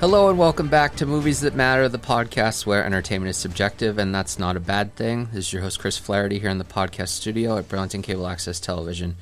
Hello and welcome back to Movies That Matter, the podcast where entertainment is subjective, and that's not a bad thing. This is your host, Chris Flaherty, here in the podcast studio at Burlington Cable Access Television.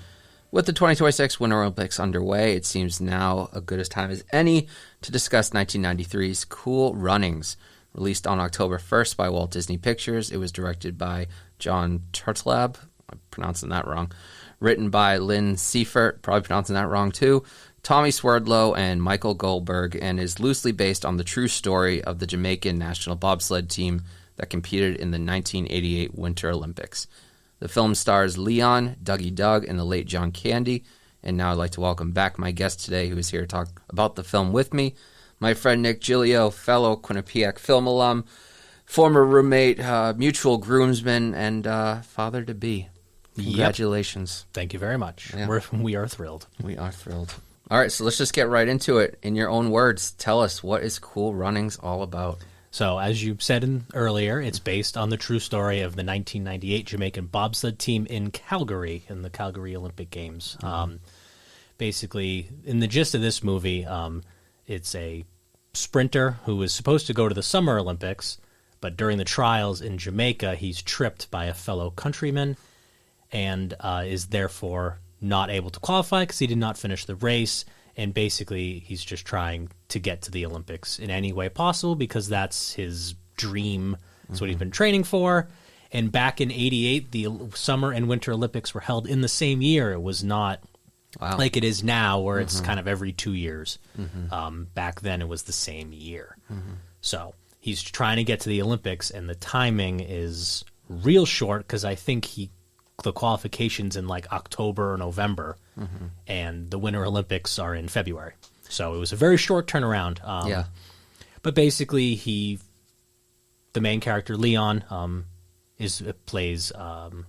With the 2026 Winter Olympics underway, it seems now a good as time as any to discuss 1993's Cool Runnings. Released on October 1st by Walt Disney Pictures, it was directed by John Turtletaub. I'm pronouncing that wrong. Written by Lynn Seifert, probably pronouncing that wrong too. Tommy Swerdlow and Michael Goldberg, and is loosely based on the true story of the Jamaican national bobsled team that competed in the 1988 Winter Olympics. The film stars Leon, Dougie Doug, and the late John Candy. And now I'd like to welcome back my guest today, who is here to talk about the film with me, my friend Nick Giglio, fellow Quinnipiac film alum, former roommate, mutual groomsman, and father-to-be. Congratulations. Yep. Thank you very much. Yeah. We are thrilled. We are thrilled. All right, so let's just get right into it. In your own words, tell us, what is Cool Runnings all about? So, as you said earlier, it's based on the true story of the 1998 Jamaican bobsled team in Calgary, in the Calgary Olympic Games. Basically, in the gist of this movie, it's a sprinter who was supposed to go to the Summer Olympics, but during the trials in Jamaica, he's tripped by a fellow countryman and is therefore not able to qualify because he did not finish the race, and basically he's just trying to get to the Olympics in any way possible because that's his dream. That's what he's been training for. And back in 88, the Summer and Winter Olympics were held in the same year. It was not like it is now where it's kind of every 2 years. Back then it was the same year. So he's trying to get to the Olympics, and the timing is real short because I think the qualifications in like October or November, and the Winter Olympics are in February. So it was a very short turnaround. But basically, the main character Leon, plays. I'm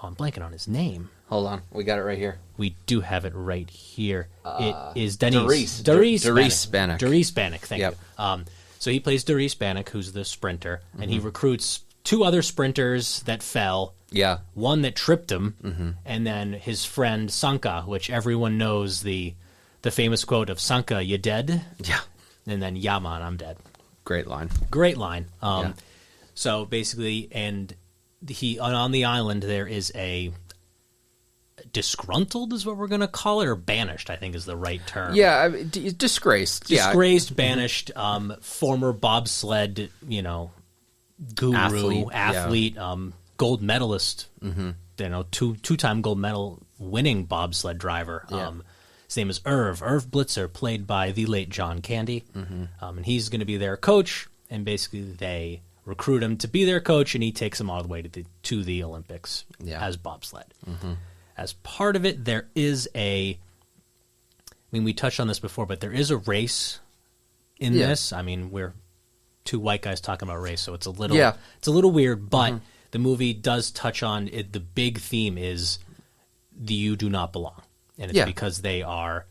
blanking on his name. Hold on, we got it right here. We do have it right here. It is Darius Spanik. Darius Spanik. Thank you. So he plays Darius Spanik, who's the sprinter, and he recruits two other sprinters that fell. Yeah. One that tripped him, and then his friend Sanka, which everyone knows the famous quote of Sanka, "You dead?" Yeah. And then, "Yeah, man, I'm dead." Great line. Great line. So basically, and on the island there is a disgruntled is what we're going to call it, or banished, I think is the right term. Yeah, disgraced. Disgraced, banished, former bobsled, guru, athlete, gold medalist, two-time gold medal winning bobsled driver. His name is Irv Blitzer, played by the late John Candy. And he's going to be their coach, and basically they recruit him to be their coach, and he takes them all the way to the Olympics as bobsled. As part of it, there is we touched on this before, but there is a race in this. I mean, we're two white guys talking about race, so it's a little weird, but the movie does touch on it. The big theme is you do not belong, and it's because they are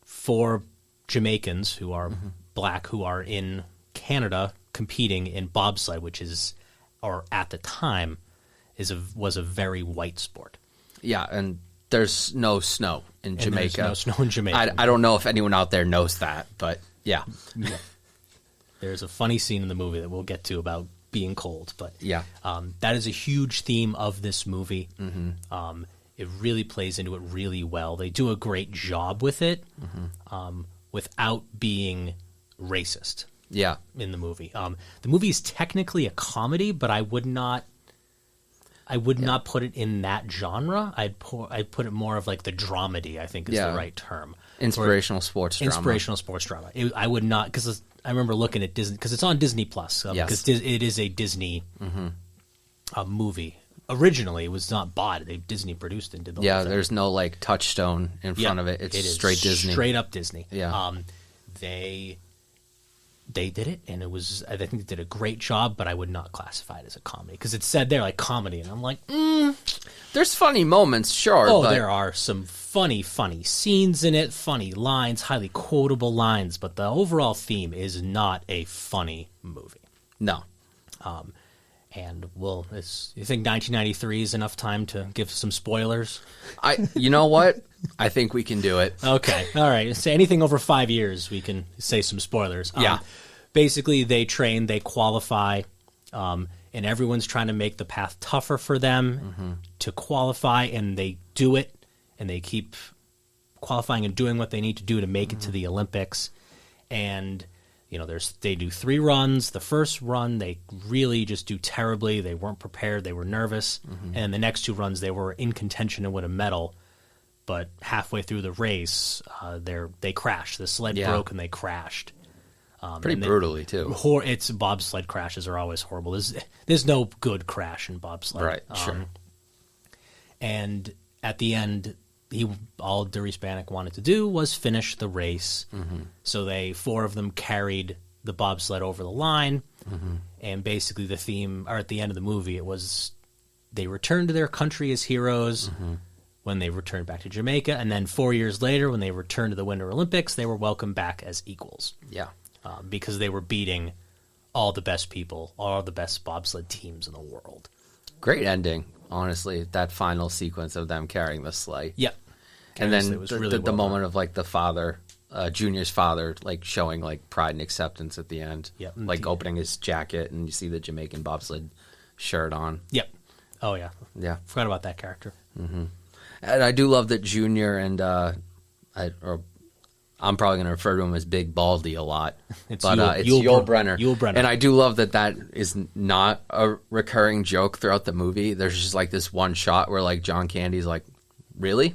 four Jamaicans who are black who are in Canada competing in bobsled, which is, or at the time, was a very white sport. Yeah, and there's no snow in Jamaica. There's no snow in Jamaica. I don't know if anyone out there knows that, but yeah. There's a funny scene in the movie that we'll get to about being cold, but that is a huge theme of this movie. It really plays into it really well. They do a great job with it without being racist. In the movie. The movie is technically a comedy, but I would not put it in that genre. I'd put it more of like the dramedy, I think is the right term. Inspirational sports drama. I would not, because I remember looking at Disney, because it's on Disney Plus, because it is a Disney movie. Originally, it was not bought. Disney produced it and did the whole thing. There's no like touchstone in front of it. It's straight Disney. Straight up Disney. Yeah. They did it, and I think they did a great job, but I would not classify it as a comedy, because it said there like comedy, and I'm like, There's funny moments, sure. Oh, there are some funny scenes in it, funny lines, highly quotable lines, but the overall theme is not a funny movie. No. And you think 1993 is enough time to give some spoilers? You know what? I think we can do it. Okay, all right. So anything over 5 years, we can say some spoilers. Yeah. Basically, they train, they qualify, and everyone's trying to make the path tougher for them to qualify, and they do it, and they keep qualifying and doing what they need to do to make it to the Olympics. And they do 3 runs. The first run, they really just do terribly. They weren't prepared. They were nervous. And the next 2 runs, they were in contention to win a medal. But halfway through the race, they crashed. The sled broke and they crashed. Pretty brutally, too. It's bobsled crashes are always horrible. There's no good crash in bobsled. Right, sure. And at the end, all Darius Bannock wanted to do was finish the race. So 4 of them carried the bobsled over the line. And basically the theme, or at the end of the movie, it was they returned to their country as heroes when they returned back to Jamaica. And then 4 years later, when they returned to the Winter Olympics, they were welcomed back as equals. Yeah. Because they were beating all the best people, all the best bobsled teams in the world. Great ending, honestly, that final sequence of them carrying the sleigh. Yep. And then really the moment of like the father, Junior's father, like showing like pride and acceptance at the end. Yep. Like opening his jacket and you see the Jamaican bobsled shirt on. Yep. Oh, yeah. Yeah. Forgot about that character. And I do love that Junior and I'm probably going to refer to him as Big Baldy a lot. It's Yul Brynner. Yul Brynner. And I do love that is not a recurring joke throughout the movie. There's just like this one shot where like John Candy's like, really?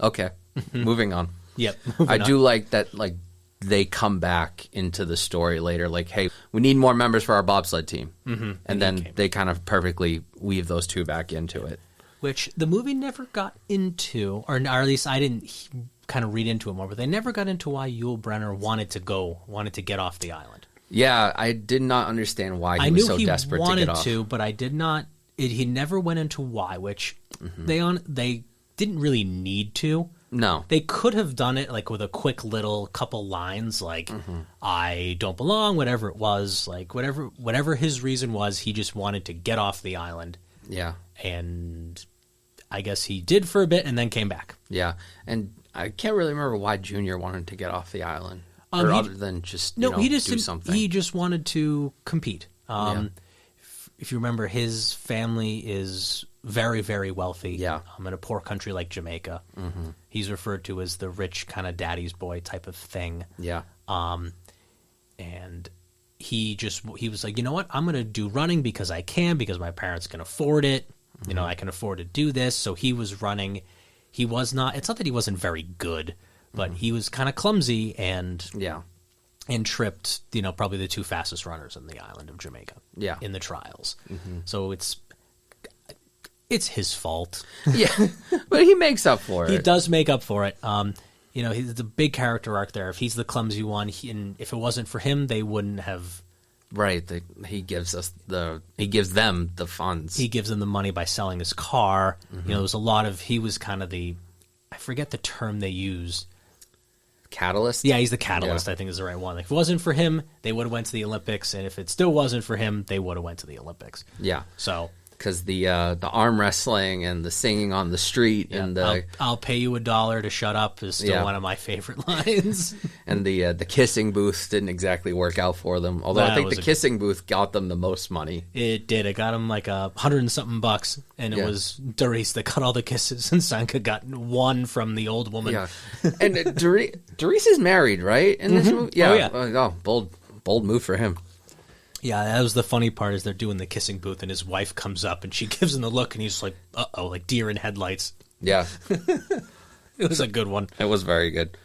Okay, moving on. Yep. I do like that like they come back into the story later like, hey, we need more members for our bobsled team. And then they kind of perfectly weave those 2 back into it. Which the movie never got into, or at least I didn't kind of read into it more, but they never got into why Yul Brynner wanted to get off the island. Yeah, I did not understand why he was so desperate to get off. I knew he wanted to, but I did not. He never went into why, which they didn't really need to. No. They could have done it like with a quick little couple lines like, I don't belong, whatever it was. Like whatever his reason was, he just wanted to get off the island. Yeah. And I guess he did for a bit and then came back. Yeah. And I can't really remember why Junior wanted to get off the island. Other than just, do something. He just wanted to compete. If you remember, his family is very, very wealthy. Yeah. In a poor country like Jamaica. He's referred to as the rich kind of daddy's boy type of thing. Yeah. And he was like, you know what? I'm going to do running because I can, because my parents can afford it. I can afford to do this. So he was running. He was not, it's not that he wasn't very good, but he was kind of clumsy and tripped, probably the 2 fastest runners on the island of Jamaica in the trials. So it's his fault. Yeah, but he makes up for it. He does make up for it. He's the big character arc there. If he's the clumsy one, and if it wasn't for him, they wouldn't have. Right. He gives them the funds. He gives them the money by selling his car. There's a lot of, he was kind of I forget the term they used. Catalyst? Yeah, he's the catalyst, I think is the right one. Like, if it wasn't for him, they would have went to the Olympics, and if it still wasn't for him, they would have went to the Olympics. Yeah. So because the arm wrestling and the singing on the street and the I'll pay you $1 to shut up is still one of my favorite lines. And the kissing booth didn't exactly work out for them. Although I think the kissing booth got them the most money. It did. It got them like $100 and something bucks, and it was Darius that got all the kisses, and Sanka got 1 from the old woman. Yeah, and Darius is married, right? In this movie, bold move for him. Yeah, that was the funny part, is they're doing the kissing booth and his wife comes up and she gives him the look and he's like, uh-oh, like deer in headlights. Yeah. It was a good one. It was very good.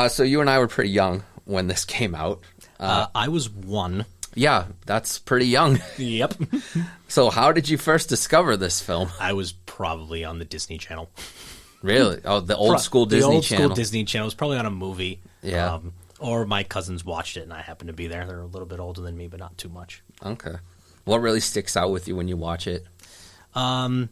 So you and I were pretty young when this came out. I was 1. Yeah, that's pretty young. Yep. So how did you first discover this film? I was probably on the Disney Channel. Really? Oh, the old school Disney Channel. The old school Disney Channel. It was probably on a movie. Yeah. Or my cousins watched it and I happened to be there. They're a little bit older than me, but not too much. Okay. What really sticks out with you when you watch it? So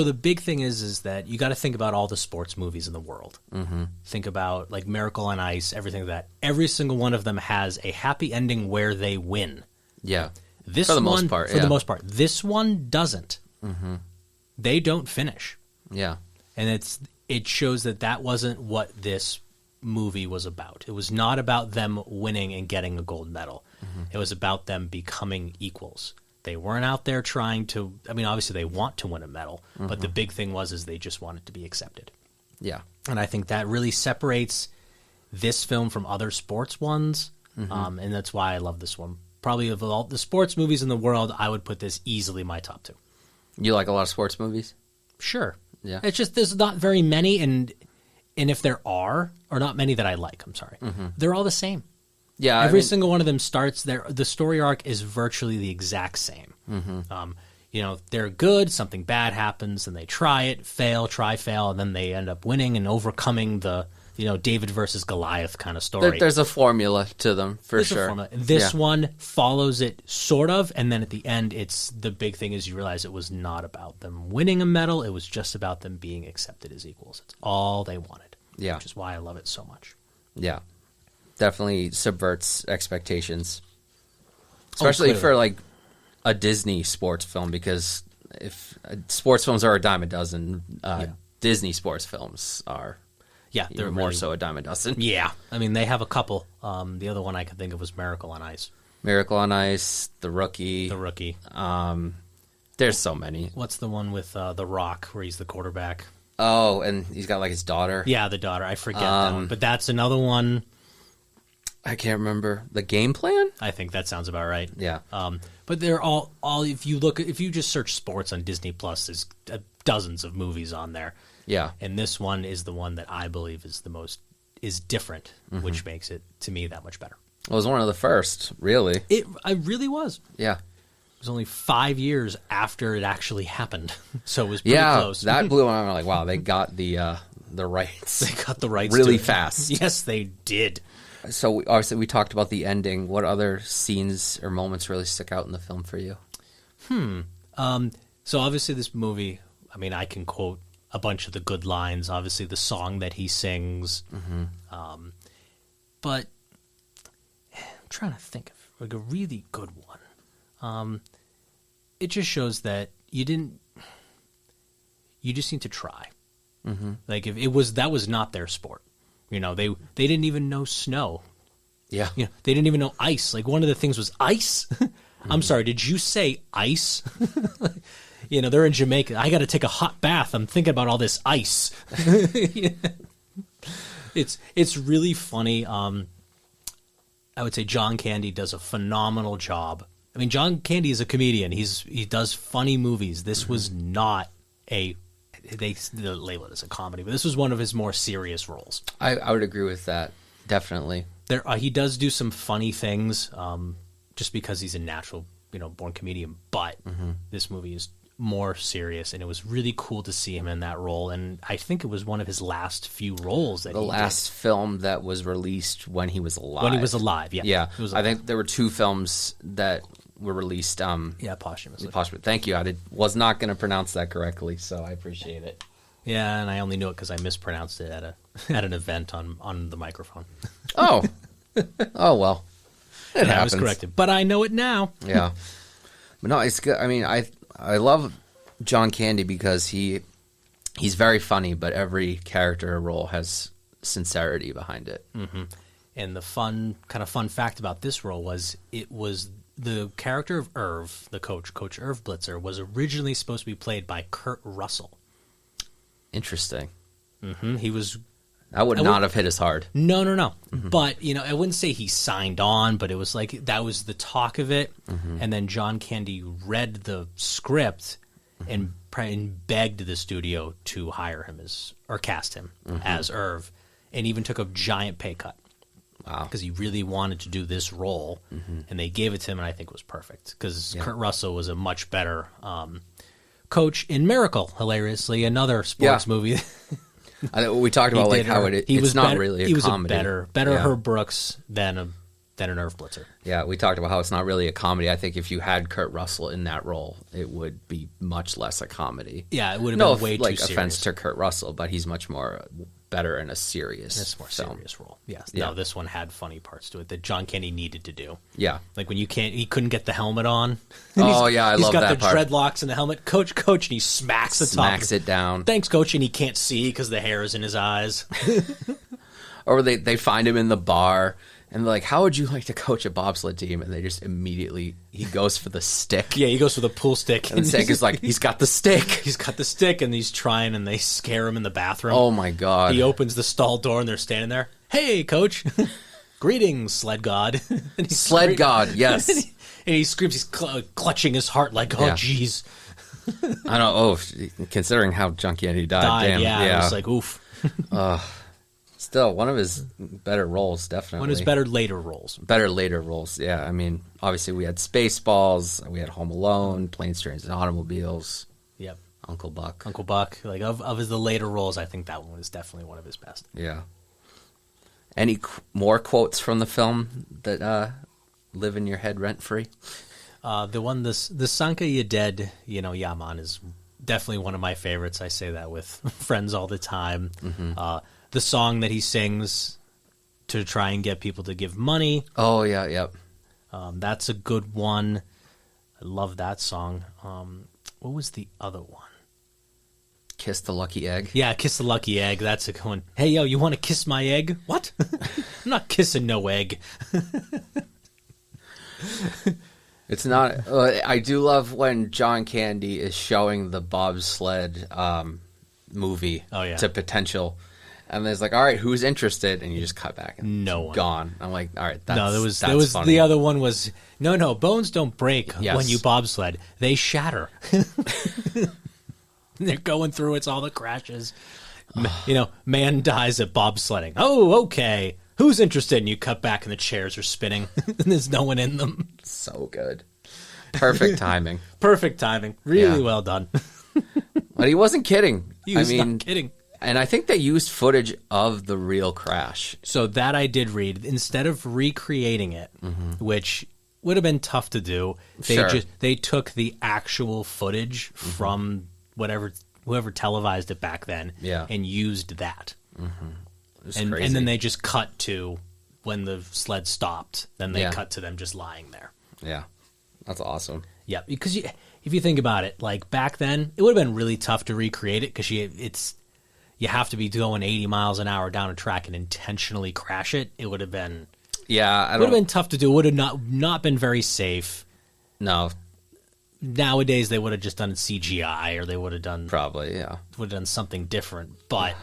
the big thing is that you got to think about all the sports movies in the world. Mm-hmm. Think about like Miracle on Ice, everything like that. Every single one of them has a happy ending where they win. Yeah. This For the one, most part, for the most part, this one doesn't. Mm-hmm. They don't finish. Yeah. And it shows that wasn't what this movie was about. It was not about them winning and getting a gold medal. Mm-hmm. It was about them becoming equals. They weren't out there trying to, I mean, obviously they want to win a medal, mm-hmm. but the big thing is they just wanted to be accepted. Yeah. And I think that really separates this film from other sports ones, mm-hmm. And that's why I love this one. Probably of all the sports movies in the world, I would put this easily my top 2. You like a lot of sports movies? Sure. Yeah. It's just there's not very many, and if there are, or not many that I like, I'm sorry, mm-hmm. they're all the same. Yeah. Every single one of them starts there. The story arc is virtually the exact same. Mm-hmm. They're good, something bad happens, and they try it, fail, and then they end up winning and overcoming the, David versus Goliath kind of story. There's a formula to them, for sure. This one follows it sort of, and then at the end, the big thing is you realize it was not about them winning a medal. It was just about them being accepted as equals. It's all they wanted. Yeah. Which is why I love it so much. Yeah. Definitely subverts expectations. Especially for, like, a Disney sports film, because if sports films are a dime a dozen, Disney sports films are... Yeah, they're more so a dime a dozen. Yeah. I mean, they have a couple. The other one I could think of was Miracle on Ice. Miracle on Ice, The Rookie. There's so many. What's the one with The Rock, where he's the quarterback? Oh, and he's got, like, his daughter. Yeah, the daughter. I forget that one. But that's another one. I can't remember. The Game Plan? I think that sounds about right. Yeah. But they're all if you just search sports on Disney Plus, there's dozens of movies on there. Yeah. And this one is the one that I believe is different, mm-hmm. which makes it, to me, that much better. Well, it was one of the first, really. It really was. Yeah. It was only 5 years after it actually happened, so it was pretty close. That blew my mind. I'm like, wow, they got the rights. They got the rights really to it. fast. Yes, they did. So obviously we talked about the ending. What other scenes or moments really stick out in the film for you? So obviously this movie, I mean, I can quote a bunch of the good lines. Obviously the song that he sings, mm-hmm. But I'm trying to think of like a really good one. It just shows that you just need to try. Mm-hmm. Like if that was not their sport. They didn't even know snow. Yeah. They didn't even know ice. Like one of the things was ice. Mm-hmm. I'm sorry, did you say ice? They're in Jamaica. I got to take a hot bath. I'm thinking about all this ice. It's really funny. I would say John Candy does a phenomenal job. I mean, John Candy is a comedian. He does funny movies. This mm-hmm. was not they label it as a comedy, but this was one of his more serious roles. I would agree with that, definitely. He does do some funny things, just because he's a natural, born comedian. But mm-hmm. this movie is more serious, and it was really cool to see him in that role. And I think it was one of his last few roles that the last film that was released when he was alive. When he was alive, yeah. Yeah, alive. I think there were 2 films that were released. Posthumously. Thank you. I was not going to pronounce that correctly, so I appreciate it. Yeah, and I only knew it because I mispronounced it at an event on the microphone. Oh, well, it happens. I was corrected, but I know it now. Yeah, but no, it's good. I mean, I love John Candy because he's very funny, but every character or role has sincerity behind it. Mm-hmm. And the fun fact about this role was the character of Irv, the Coach Irv Blitzer, was originally supposed to be played by Kurt Russell. Interesting. Mm-hmm. That would not have hit as hard. No. Mm-hmm. But, I wouldn't say he signed on, but it was like that was the talk of it. Mm-hmm. And then John Candy read the script mm-hmm. and begged the studio to hire him or cast him mm-hmm. as Irv, and even took a giant pay cut. Wow. Because he really wanted to do this role, mm-hmm. and they gave it to him, and I think it was perfect. Because Kurt Russell was a much better coach in Miracle, hilariously, another sports movie. We talked about how it's not really a comedy. He was a better Herb Brooks than an Irv Blitzer. Yeah, we talked about how it's not really a comedy. I think if you had Kurt Russell in that role, it would be much less a comedy. Yeah, it would have been way too serious. No offense to Kurt Russell, but he's much more better in a serious This more film. serious role. Yes. Yeah. No, this one had funny parts to it that John Candy needed to do. Yeah. Like when he couldn't get the helmet on. Oh, yeah, I love that He's got the part. dreadlocks and the helmet. Coach, and he smacks the top. Smacks it down. Thanks, Coach, and he can't see because the hair is in his eyes. Or they find him in the bar, and they're like, how would you like to coach a bobsled team? And they just immediately, he goes for the stick. Yeah, he goes for the pool stick. And Sank is like, he's got the stick. He's got the stick, and he's trying, and they scare him in the bathroom. Oh, my God. He opens the stall door, and they're standing there. Hey, Coach. Greetings, sled god. And he's Sled God, yes. And he screams, he's clutching his heart like, oh, Yeah. jeez. I don't know. Considering how John Candy died, damn. Yeah, it was like, oof. Still, one of his better roles, definitely. One of his better later roles. Better later roles, yeah. I mean, obviously we had Spaceballs, we had Home Alone, Planes, Trains, and Automobiles, Yep. Uncle Buck. Uncle Buck. Like, of his the later roles, I think that one was definitely one of his best. Yeah. Any more quotes from the film that live in your head rent-free? The Sanka Ya Dead, Yaman is definitely one of my favorites. I say that with friends all the time. Mm-hmm. The song that he sings to try and get people to give money. Oh, yeah, yep. That's a good one. I love that song. What was the other one? Kiss the Lucky Egg. Yeah, Kiss the Lucky Egg. That's a good one. Hey, yo, you want to kiss my egg? What? I'm not kissing no egg. It's not... I do love when John Candy is showing the bobsled movie to potential... And there's like, all right, who's interested? And you just cut back and no one. Gone. I'm like, all right, that's no. There that's was funny. the other one was no. Bones don't break Yes. when you bobsled; they shatter. They're going through. It's all the crashes. Man dies at bobsledding. Oh, okay. Who's interested? And you cut back, and the chairs are spinning, and there's no one in them. So good. Perfect timing. Perfect timing. Really well done. But he wasn't kidding. He was not kidding. And I think they used footage of the real crash. So that I did read. Instead of recreating it, which would have been tough to do, they took the actual footage from whoever televised it back then and used that. And then they just cut to when the sled stopped. Then they cut to them just lying there. Yeah. That's awesome. Yeah, because if you think about it, like back then, it would have been really tough to recreate it because you have to be going 80 miles an hour down a track and intentionally crash it. It would have been would have been tough to do. It would have not been very safe. No. Nowadays they would have just done CGI or they would have done something different. But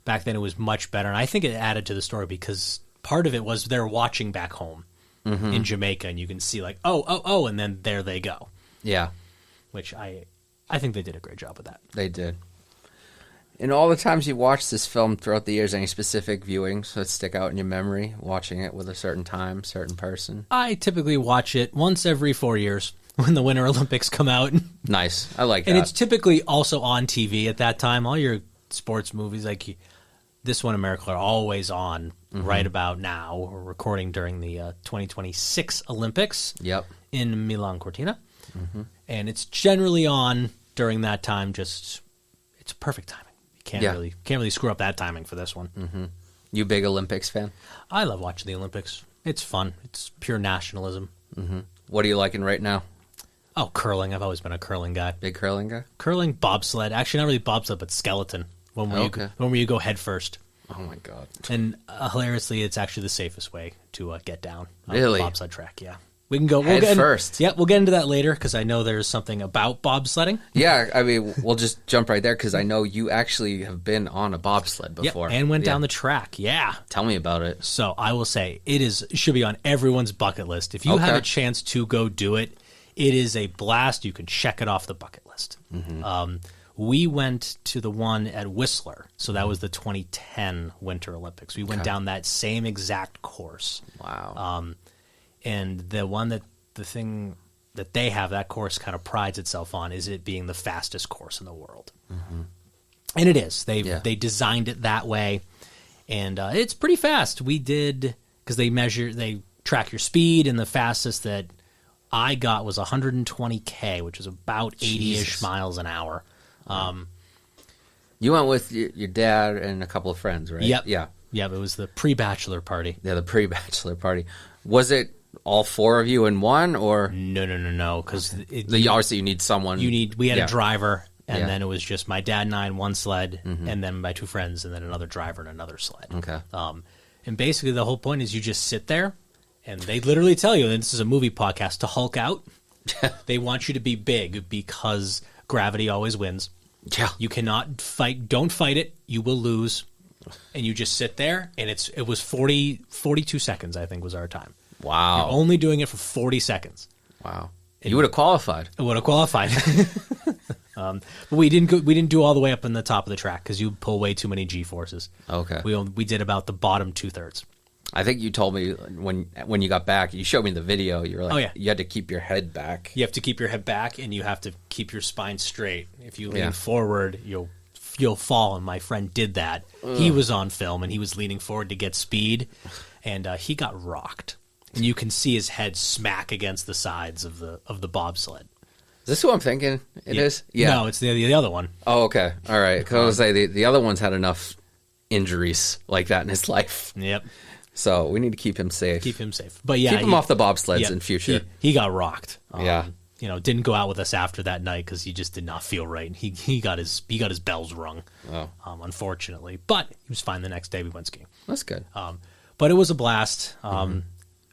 back then it was much better, and I think it added to the story because part of it was they're watching back home in Jamaica, and you can see like oh, and then there they go. Yeah, which I think they did a great job with that. They did. In all the times you watched this film throughout the years, any specific viewings that stick out in your memory, watching it with a certain time, certain person? I typically watch it once every 4 years when the Winter Olympics come out. Nice. I like that. And it's typically also on TV at that time. All your sports movies, like This One in America, are always on right about now. We're recording during the 2026 Olympics in Milan Cortina. And it's generally on during that time. It's perfect timing. Can't really screw up that timing for this one. You big Olympics fan? I love watching the Olympics. It's fun. It's pure nationalism. What are you liking right now? Oh, curling. I've always been a curling guy. Big curling guy? Curling, bobsled. Actually, not really bobsled, but skeleton. When you go head first. Oh my god! And hilariously, it's actually the safest way to get down on really the bobsled track. Yeah. We can go head first. Yeah, we'll get into that later because I know there's something about bobsledding. Yeah, I mean, we'll just jump right there because I know you actually have been on a bobsled before. And went down the track. Yeah. Tell me about it. So I will say it should be on everyone's bucket list. If you have a chance to go do it, it is a blast. You can check it off the bucket list. We went to the one at Whistler, so that was the 2010 Winter Olympics. We went down that same exact course. Wow. And the thing that they have, that course kind of prides itself on, is it being the fastest course in the world. And it is. They designed it that way, and it's pretty fast. We did, because they track your speed, and the fastest that I got was 120K, which is about 80-ish miles an hour. You went with your dad and a couple of friends, right? Yep. Yeah. Yeah, it was the pre-bachelor party. Yeah, the pre-bachelor party. Was it all four of you in one, or No, because obviously you need someone. We had a driver, and Yeah. then it was just my dad and I in one sled, and then my two friends, and then another driver in another sled. Okay. And basically the whole point is you just sit there, and they literally tell you, and this is a movie podcast, to Hulk out. They want you to be big because gravity always wins. Yeah. You cannot fight. Don't fight it. You will lose. And you just sit there, and it was 42 seconds, I think, was our time. Wow. You're only doing it for 40 seconds. Wow. You would have qualified. I would have qualified. But we didn't do all the way up in the top of the track because you pull way too many G-forces. Okay. We did about the bottom 2/3. I think you told me when you got back, you showed me the video. You were like, Oh, yeah. you had to keep your head back. You have to keep your head back, and you have to keep your spine straight. If you lean Yeah. forward, you'll fall, and my friend did that. He was on film, and he was leaning forward to get speed, and he got rocked. And you can see his head smack against the sides of the bobsled. Is this who I'm thinking it is? Yeah. No, it's the other one. Oh, okay. All right. Because I was going to say, the other one's had enough injuries like that in his life. Yep. So we need to keep him safe. Keep him safe. But yeah, Keep him off the bobsleds yeah, in future. He got rocked. Yeah. Didn't go out with us after that night because he just did not feel right. He got his bells rung, Oh. unfortunately. But he was fine the next day. We went skiing. That's good. But it was a blast.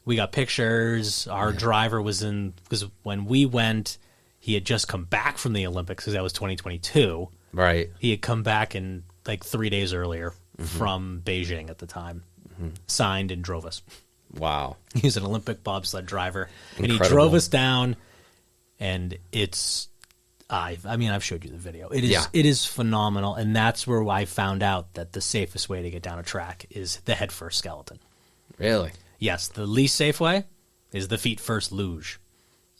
We got pictures. Our driver was in, because when we went, he had just come back from the Olympics because that was 2022. Right. He had come back in like 3 days earlier from Beijing at the time, signed and drove us. Wow. He's an Olympic bobsled driver, and he Incredible. drove us down. And it's, I've showed you the video. It is, Yeah. It is phenomenal, and that's where I found out that the safest way to get down a track is the head first skeleton. Really? Yes, the least safe way is the feet first luge.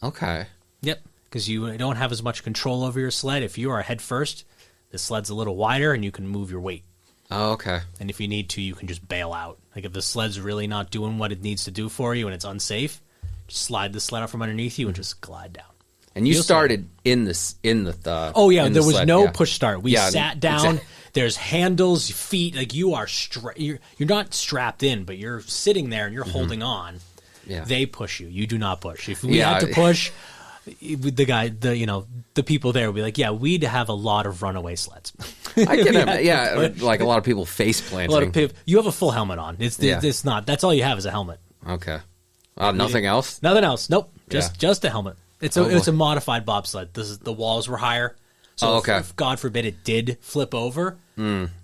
Okay. Yep, because you don't have as much control over your sled. If you are head first, the sled's a little wider, and you can move your weight. Oh, okay. And if you need to, you can just bail out. Like if the sled's really not doing what it needs to do for you and it's unsafe, just slide the sled out from underneath you and just glide down. And you You'll started in the Oh yeah, in the there was sled, no yeah. push start. We Yeah, sat down. exactly. There's handles, feet. Like you are, you're not strapped in, but you're sitting there and you're holding on. Yeah. They push you. You do not push. If we Yeah. had to push, the people there would be like, yeah, we'd have a lot of runaway sleds. I get We it. had to Yeah, push. like a lot of people face planting. A lot of people. You have a full helmet on. It's not. That's all you have is a helmet. Okay. Nothing else? Nothing else. Nope. Yeah. Just a helmet. It's Oh, it's boy. a modified bobsled. The walls were higher. So Oh, okay. if God forbid it did flip over,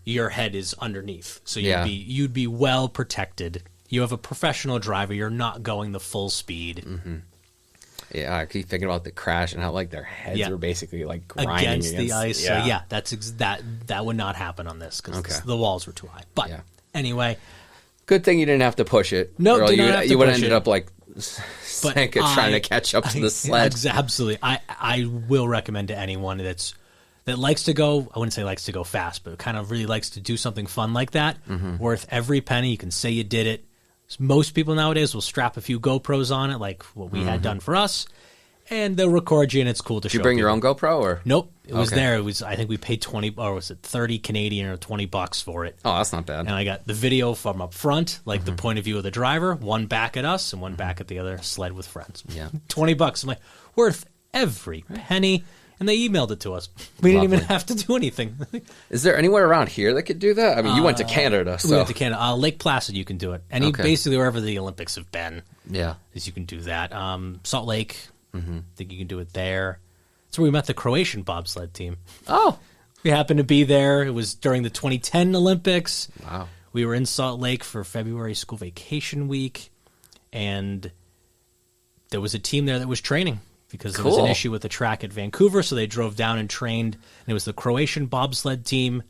your head is underneath. So Yeah. you'd be well protected. You have a professional driver. You're not going the full speed Yeah, I keep thinking about the crash and how like their heads Yeah. were basically like grinding against the ice. Yeah. So yeah, that would not happen on this because Okay. the walls were too high. But Yeah. anyway, Good thing you didn't have to push it. No, or did you, not have to you would have push ended it. up like Sanka trying to catch up to the sled. Absolutely. I will recommend to anyone that likes to go, I wouldn't say likes to go fast, but kind of really likes to do something fun like that. Worth every penny. You can say you did it. Most people nowadays will strap a few GoPros on it, like what we had done for us, and they'll record you, and it's cool to show. Did you bring your people. own GoPro or? Nope, it was Okay. there. It was. I think we paid 20, or was it 30 Canadian or $20 for it. Oh, that's not bad. And I got the video from up front, like the point of view of the driver, one back at us and one back at the other sled with friends. Yeah. $20. I'm like, worth every penny. And they emailed it to us. We didn't even Lovely. have to do anything. Is there anywhere around here that could do that? I mean, you went to Canada, so We went to Canada. Lake Placid, you can do it. Okay. Basically wherever the Olympics have been, yeah. is you can do that. Salt Lake, I think you can do it there. That's where we met the Croatian bobsled team. Oh, We happened to be there. It was during the 2010 Olympics. wow. We were in Salt Lake for February school vacation week, and there was a team there that was training because there was an Cool. issue with the track at Vancouver, so they drove down and trained. And it was the Croatian bobsled team.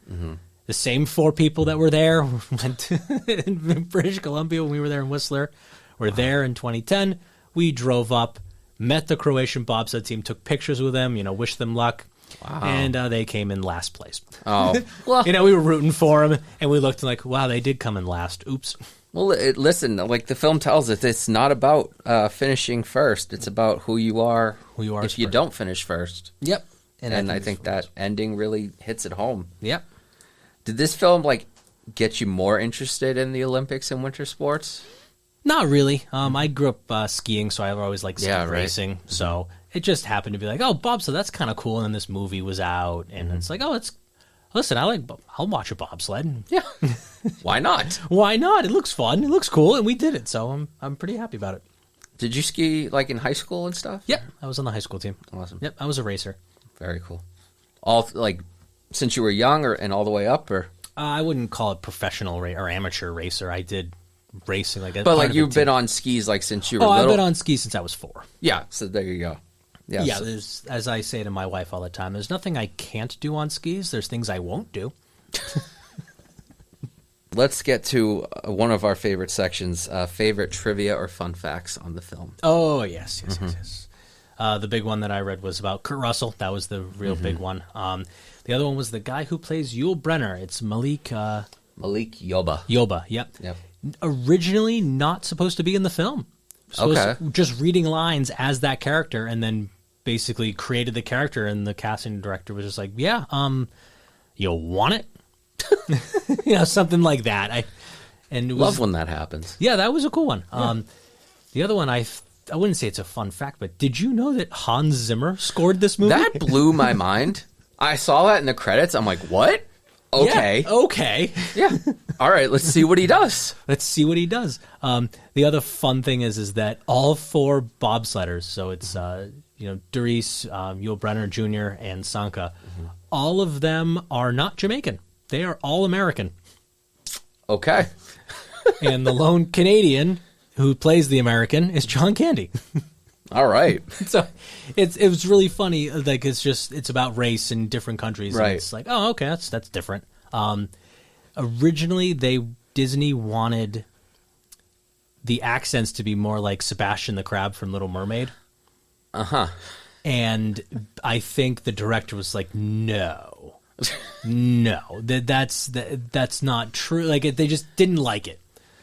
The same 4 people that were there went to in British Columbia when we were there in Whistler. Were there in 2010. We drove up, met the Croatian bobsled team, took pictures with them, wished them luck. Wow. And they came in last place. Oh, well, We were rooting for them, and we looked and like, wow, they did come in last. Oops. well. Listen, like the film tells us, it's not about finishing first. It's about who you are. Who you are if as you first. don't finish first. Yep. And I think that ending really hits it home. Yep. Did this film like get you more interested in the Olympics and winter sports? Not really. I grew up skiing, so I always liked ski racing. So it just happened to be like, oh, bobsled, that's kind of cool. And then this movie was out, and it's like, oh, listen, I'll watch a bobsled. Yeah, why not? Why not? It looks fun. It looks cool, and we did it. So I'm pretty happy about it. Did you ski like in high school and stuff? Yep, I was on the high school team. Awesome. Yep, I was a racer. Very cool. All like since you were young, and all the way up, or I wouldn't call it professional or amateur racer. I did racing like that. But like you've been on skis like since you were little? I've been on skis since I was 4. Yeah, so there you go. Yeah, yeah. There's, as I say to my wife all the time, there's nothing I can't do on skis. There's things I won't do. Let's get to one of our favorite sections, favorite trivia or fun facts on the film. Oh, yes. The big one that I read was about Kurt Russell. That was the real big one. The other one was the guy who plays Yul Brynner. It's Malik Yoba. Yoba, yep. Originally not supposed to be in the film. Just reading lines as that character, and then basically created the character, and the casting director was just like, yeah, you want it? Something like that. Love when that happens. Yeah, that was a cool one. The other one, I wouldn't say it's a fun fact, but did you know that Hans Zimmer scored this movie? That blew my mind. I saw that in the credits. I'm like, what? Okay. Yeah, okay. Yeah. All right, let's see what he does. The other fun thing is that all 4 bobsledders, so it's Dries, Yul Brynner Jr., and Sanka, all of them are not Jamaican. They are all American. Okay. And the lone Canadian who plays the American is John Candy. All right. So it was really funny. Like it's about race in different countries. Right. And it's like, oh, okay, that's different. Originally, Disney wanted the accents to be more like Sebastian the Crab from Little Mermaid. And I think the director was like, no, that's not true. Like they just didn't like it.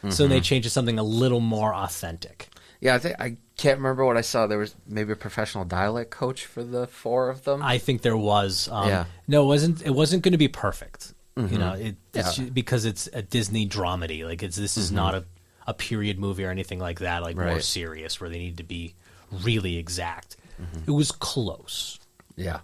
So they changed to something a little more authentic. Yeah, I can't remember what I saw. There was maybe a professional dialect coach for the 4 of them. I think there was. No, it wasn't going to be perfect. It's because it's a Disney dramedy. Like this is not a period movie or anything like that. Like more serious, where they need to be really exact. It was close. Yeah,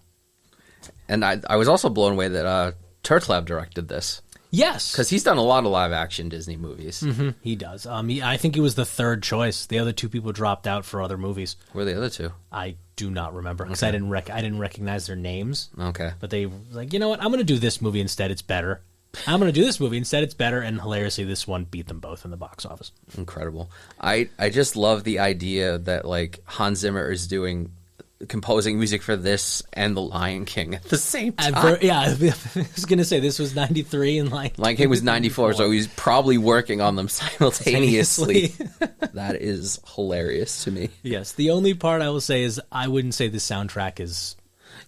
and I was also blown away that Turtlab directed this. Yes, because he's done a lot of live-action Disney movies. He does. I think he was the 3rd choice. The other 2 people dropped out for other movies. Who are the other 2? I do not remember because I didn't recognize their names. Okay, but they were like, you know what? I'm going to do this movie instead. It's better. I'm going to do this movie instead. It's better. And hilariously, this one beat them both in the box office. Incredible. I just love the idea that like Hans Zimmer is composing music for this and The Lion King at the same time. I was going to say this was 93 and Lion King was 94, so he's probably working on them simultaneously. That is hilarious to me. Yes, the only part I will say is I wouldn't say the soundtrack is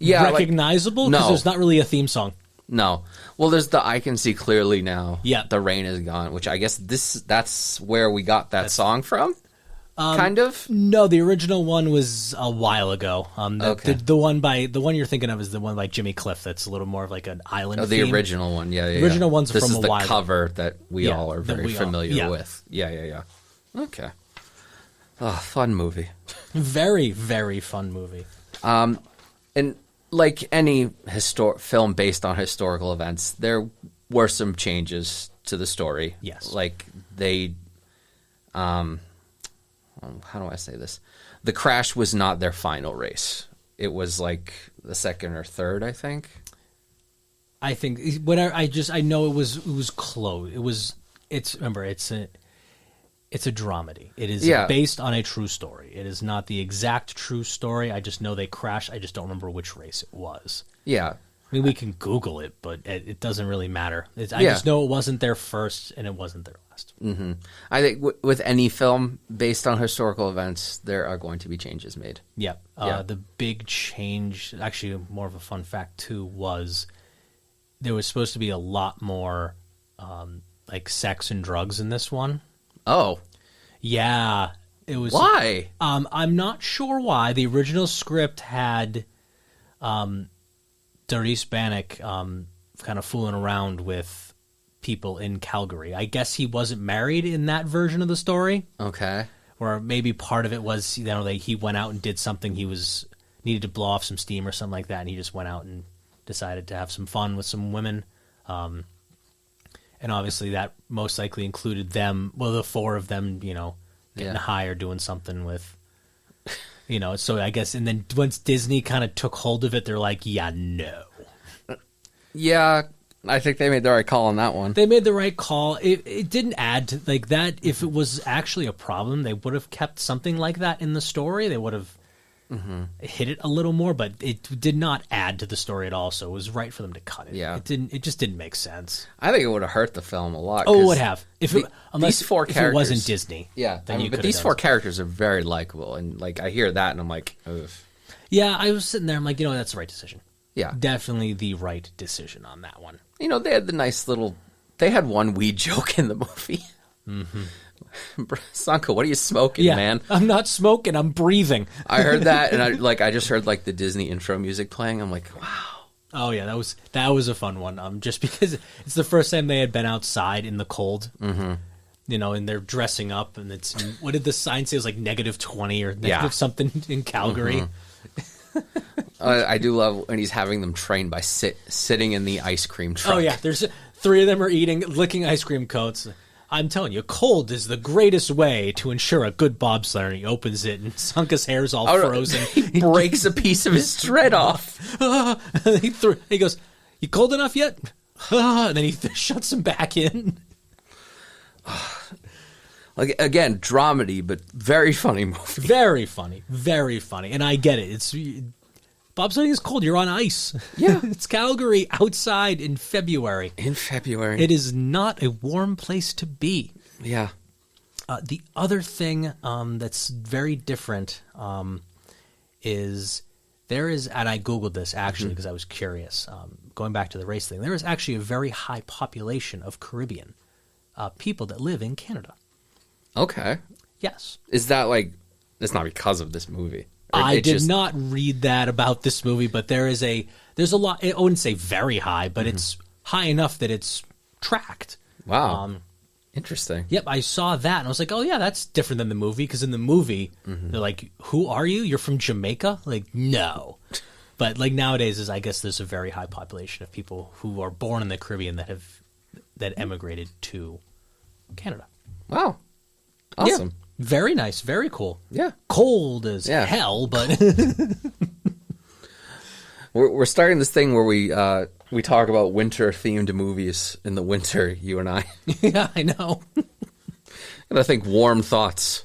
recognizable because there's not really a theme song. No. Well, there's the I Can See Clearly Now. Yeah. The Rain Is Gone, which I guess that's where we got that song from. Kind of? No, the original one was a while ago. Okay. The one you're thinking of is the one by Jimmy Cliff. That's a little more of like an island. The original one, yeah. The original one's this from is a while. The cover that we all are very familiar with. Yeah. Okay. Oh, fun movie. Very, very fun movie. And like any film based on historical events, there were some changes to the story. Yes. Like they, how do I say this? The crash was not their final race. It was like the 2nd or 3rd, I think. I think I know it was close. It's a dramedy. It is based on a true story. It is not the exact true story. I just know they crashed. I just don't remember which race it was. Yeah. I mean, we can Google it, but it doesn't really matter. I just know it wasn't their first and it wasn't their last. I think with any film based on historical events, there are going to be changes made. Yeah. The big change, actually more of a fun fact too, was there was supposed to be a lot more like sex and drugs in this one. Oh. Yeah. It was. Why? I'm not sure why. The original script had Doris Bannock kind of fooling around with people in Calgary. I guess he wasn't married in that version of the story. Okay. Or maybe part of it was, like he went out and did something. He needed to blow off some steam or something like that, and he just went out and decided to have some fun with some women. And obviously that most likely included them, the four of them, getting high or doing something with, so I guess, and then once Disney kind of took hold of it, they're like, yeah, no. Yeah, I think they made the right call on that one. They made the right call. It didn't add to, like, that. If it was actually a problem, they would have kept something like that in the story. They would have hit it a little more, but it did not add to the story at all, so it was right for them to cut it. Yeah. It just didn't make sense. I think it would have hurt the film a lot. Oh, it would have. These four characters, if it wasn't Disney. Yeah, but these four characters are very likable, and like I hear that, and I'm like, ugh. Yeah, I was sitting there, I'm like, that's the right decision. Yeah. Definitely the right decision on that one. They had the nice little... They had one weed joke in the movie. Mm-hmm. Sanko, what are you smoking, man? I'm not smoking, I'm breathing. I heard that, and I just heard like the Disney intro music playing. I'm like, wow. Oh, yeah, that was a fun one. Just because it's the first time they had been outside in the cold. Mm-hmm. And they're dressing up, and it's... What did the sign say? It was like -20 or negative something in Calgary. Mm-hmm. I do love when he's having them trained by sitting in the ice cream truck. Oh, yeah. There's 3 of them are licking ice cream coats. I'm telling you, cold is the greatest way to ensure a good bobsled. And he opens it, and Sanka's hair's all frozen. He breaks a piece of his thread off. He goes, "You cold enough yet?" And then he shuts him back in. Like, again, dramedy, but very funny movie. Very funny. Very funny. And I get it. Bobsledding is cold. You're on ice. Yeah. It's Calgary outside in February. It is not a warm place to be. Yeah. The other thing that's very different is there is, and I Googled this actually because I was curious, going back to the race thing, there is actually a very high population of Caribbean people that live in Canada. Okay. Yes. Is that like, it's not because of this movie? I did not read that about this movie, but there's a lot, I wouldn't say very high, but it's high enough that it's tracked. Wow. Interesting. Yep, I saw that, and I was like, oh yeah, that's different than the movie, because in the movie, they're like, who are you? You're from Jamaica? Like, no. But like nowadays, I guess there's a very high population of people who are born in the Caribbean that emigrated to Canada. Wow. Awesome. Yeah, very nice. Very cool. Yeah. Cold as hell, but... We're starting this thing where we talk about winter-themed movies in the winter, you and I. Yeah, I know. And I think warm thoughts.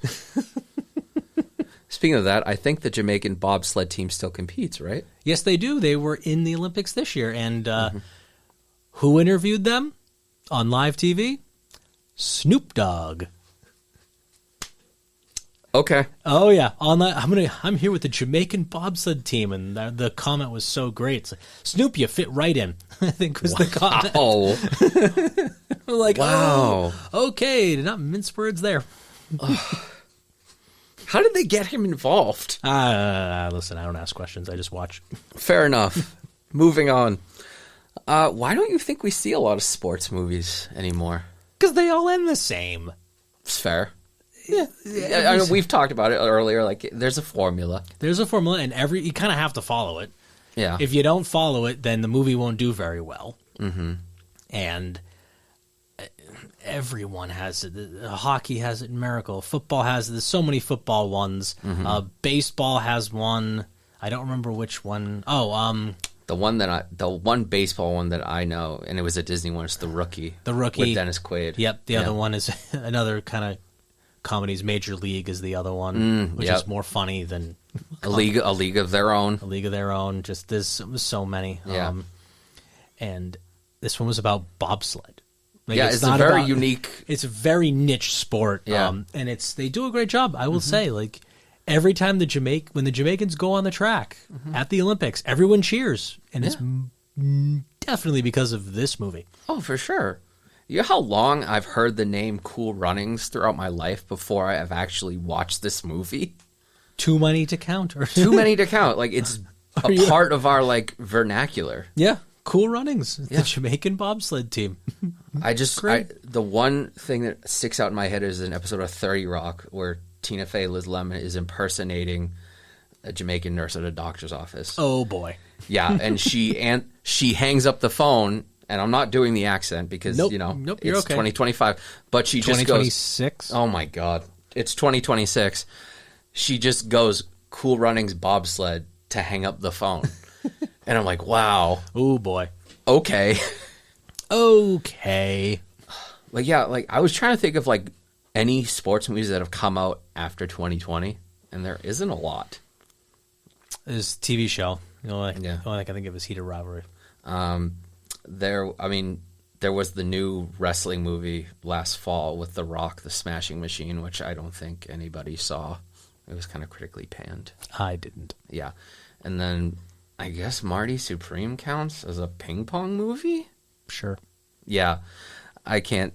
Speaking of that, I think the Jamaican bobsled team still competes, right? Yes, they do. They were in the Olympics this year. And who interviewed them on live TV? Snoop Dogg. Okay. Oh yeah, I'm here with the Jamaican bobsled team, and the comment was so great. It's like, Snoop, you fit right in. I think was the comment. Oh, like, wow. Oh, okay, not mince words there. How did they get him involved? Listen, I don't ask questions. I just watch. Fair enough. Moving on. Why don't you think we see a lot of sports movies anymore? Because they all end the same. It's fair. Yeah, I mean, we've talked about it earlier. Like, there's a formula. There's a formula, and you kind of have to follow it. Yeah. If you don't follow it, then the movie won't do very well. Mm-hmm. And everyone has it. Hockey has it in Miracle. Football has it. There's so many football ones. Mm-hmm. Baseball has one. I don't remember which one. Oh, the one baseball one that I know, and it was a Disney one. It's The Rookie. The Rookie with Dennis Quaid. Yep. The other one is another kind of comedies. Major League is the other one, which is more funny than a league of their own. A League of Their Own. Just there's so many. Yeah. And this one was about bobsled. Like, it's a very unique. It's a very niche sport. Yeah. And they do a great job. I will say, like, every time when the Jamaicans go on the track at the Olympics, everyone cheers, and it's definitely because of this movie. Oh, for sure. You know how long I've heard the name Cool Runnings throughout my life before I have actually watched this movie? Too many to count. Too many to count. Like, it's part of our, like, vernacular. Yeah. Cool Runnings, the Jamaican bobsled team. The one thing that sticks out in my head is an episode of 30 Rock where Tina Fey Liz Lemon is impersonating a Jamaican nurse at a doctor's office. Oh boy. Yeah, and she hangs up the phone, and I'm not doing the accent because Nope, you're it's okay. 2025, but she just goes 2026. Oh my god, it's 2026. She just goes Cool Runnings bobsled to hang up the phone. And I'm like, wow. Oh boy. Okay. Okay. Like, yeah, like I was trying to think of like any sports movies that have come out after 2020, and there isn't a lot. This TV show. The only thing I can think of is Heated Rivalry. There was the new wrestling movie last fall with The Rock, The Smashing Machine, which I don't think anybody saw. It was kind of critically panned. I didn't. Yeah. And then I guess Marty Supreme counts as a ping pong movie? Sure. Yeah. I can't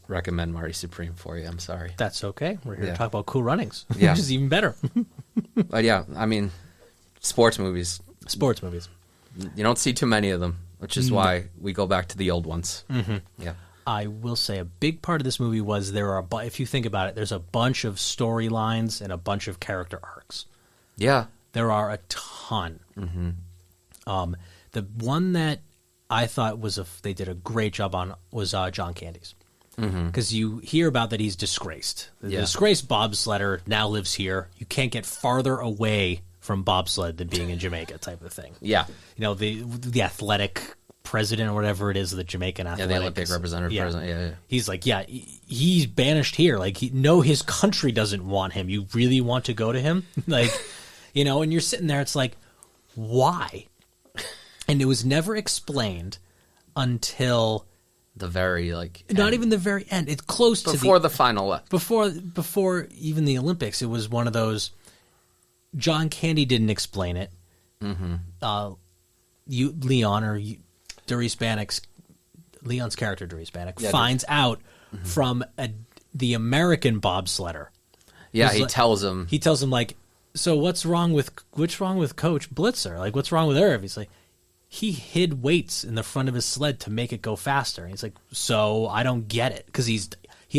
recommend Marty Supreme for you. I'm sorry. That's okay. We're here to talk about Cool Runnings, Yeah. which is even better. But yeah, I mean, sports movies. Sports movies. You don't see too many of them, which is why we go back to the old ones. Mm-hmm. Yeah. I will say a big part of this movie was if you think about it, there's a bunch of storylines and a bunch of character arcs. Yeah. There are a ton. Mm-hmm. The one that I thought they did a great job on was John Candy's. Because you hear about that he's disgraced. The disgraced bobsledder now lives here. You can't get farther away from bobsled than being in Jamaica type of thing. Yeah. You know, the athletic president or whatever it is of the Jamaican athletics. Yeah, the Olympic representative president. Yeah. He's like, he's banished here. Like, his country doesn't want him. You really want to go to him? Like, you know, and you're sitting there, it's like, why? And it was never explained until the very not even the very end. It's close to before the final left. Before even the Olympics, it was one of those. John Candy didn't explain it. Mm-hmm. Leon's character Darius Bannock finds out from the American bobsledder. Yeah, he tells him. He tells him like, so what's wrong with Coach Blitzer? Like, what's wrong with Irv? He's like, he hid weights in the front of his sled to make it go faster. And he's like, so I don't get it because he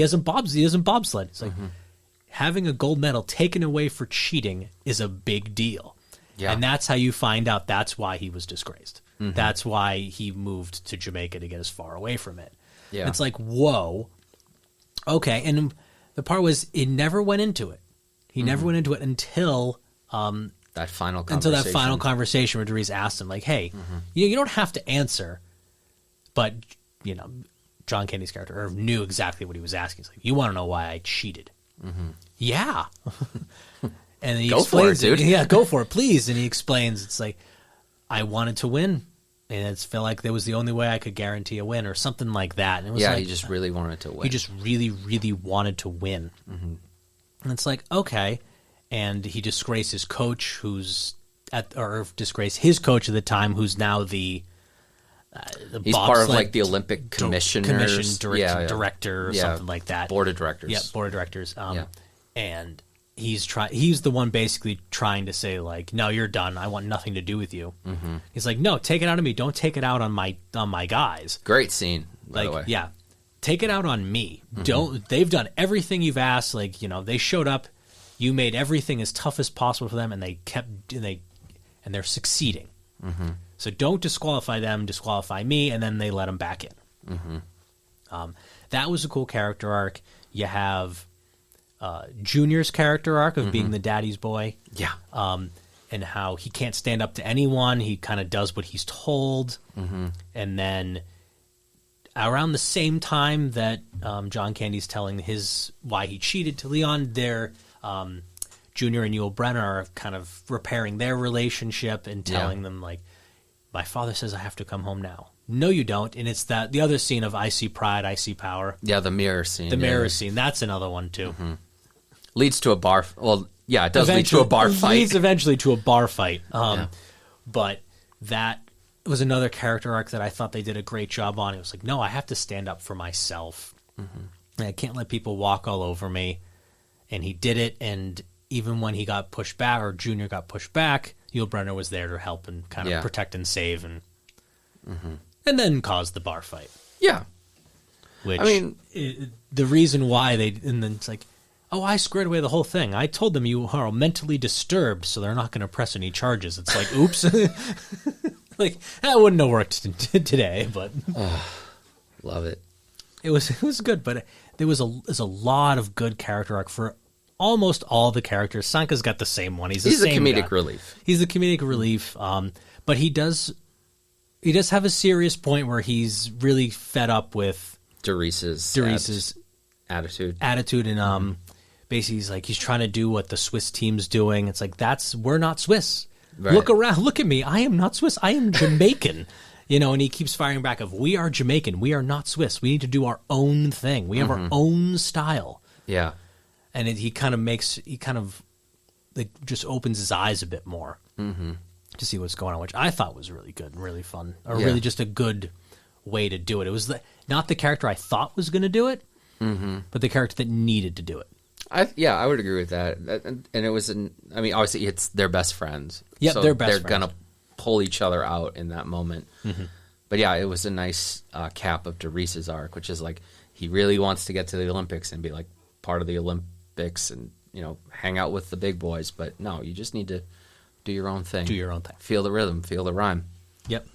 doesn't bobsled. It's like having a gold medal taken away for cheating is a big deal. Yeah. And that's how you find out that's why he was disgraced. Mm-hmm. That's why he moved to Jamaica to get as far away from it. Yeah. It's like, whoa. Okay. And the part was it never went into it. He never went into it until that final conversation where Darius asked him, like, hey, you don't have to answer, but, you know, John Candy's character knew exactly what he was asking. He's like, you want to know why I cheated? Mm-hmm. Yeah. And he explains it, dude. Yeah, go for it, please. And he explains, it's like, I wanted to win, and it felt like that was the only way I could guarantee a win or something like that. And it was he just really wanted to win. He just really, really wanted to win. Mm-hmm. And it's like, okay. And he disgraced his coach, disgraced his coach at the time, who's now he's part of like the Olympic commissioners, director or something like that. Board of directors. Yeah, board of directors. And he's the one basically trying to say like, no, you're done. I want nothing to do with you. Mm-hmm. He's like, no, take it out on me. Don't take it out on my guys. Great scene, by the way. Yeah. Take it out on me. They've done everything you've asked. Like, you know, they showed up. You made everything as tough as possible for them, and they're succeeding. Mm-hmm. So don't disqualify them, disqualify me, and then they let them back in. Mm-hmm. That was a cool character arc. You have Junior's character arc of being the daddy's boy. Yeah. And how he can't stand up to anyone. He kind of does what he's told. Mm-hmm. And then around the same time that John Candy's telling why he cheated to Leon, Junior and Yul Brynner are kind of repairing their relationship and telling them, like, my father says I have to come home now. No, you don't. And it's the other scene of I see pride, I see power. Yeah, the mirror scene. The mirror scene. That's another one, too. Mm-hmm. Leads to a bar. Well, yeah, it does lead to a bar fight. Leads eventually to a bar fight. But that was another character arc that I thought they did a great job on. It was like, no, I have to stand up for myself. Mm-hmm. I can't let people walk all over me. And he did it, and even when he got pushed back, or Junior got pushed back, Yul Brynner was there to help and kind of protect and save. And and then caused the bar fight. Yeah. Which, I mean, the reason why and then it's like, oh, I squared away the whole thing. I told them you are mentally disturbed, so they're not going to press any charges. It's like, oops. Like, that wouldn't have worked today, but. Love it. It was good, but there was a lot of good character arc for almost all the characters. Sanka's got the same one. He's the same comedic guy. relief. He's the comedic relief, but he does have a serious point where he's really fed up with Derice's attitude, and basically he's trying to do what the Swiss team's doing. It's like, we're not Swiss. Right. Look around, look at me. I am not Swiss. I am Jamaican. And he keeps firing back of, we are Jamaican. We are not Swiss. We need to do our own thing. We have our own style. Yeah. And he kind of just opens his eyes a bit more to see what's going on, which I thought was really good and really fun, or really just a good way to do it. It was not the character I thought was going to do it, but the character that needed to do it. I would agree with that. And it was, obviously it's their best friends. Yeah, so they're best friends. They're going to pull each other out in that moment. But yeah, it was a nice cap of Derice's arc, which is like, he really wants to get to the Olympics and be like part of the Olympics and, hang out with the big boys. But no, you just need to do your own thing. Do your own thing. Feel the rhythm, feel the rhyme. Yep.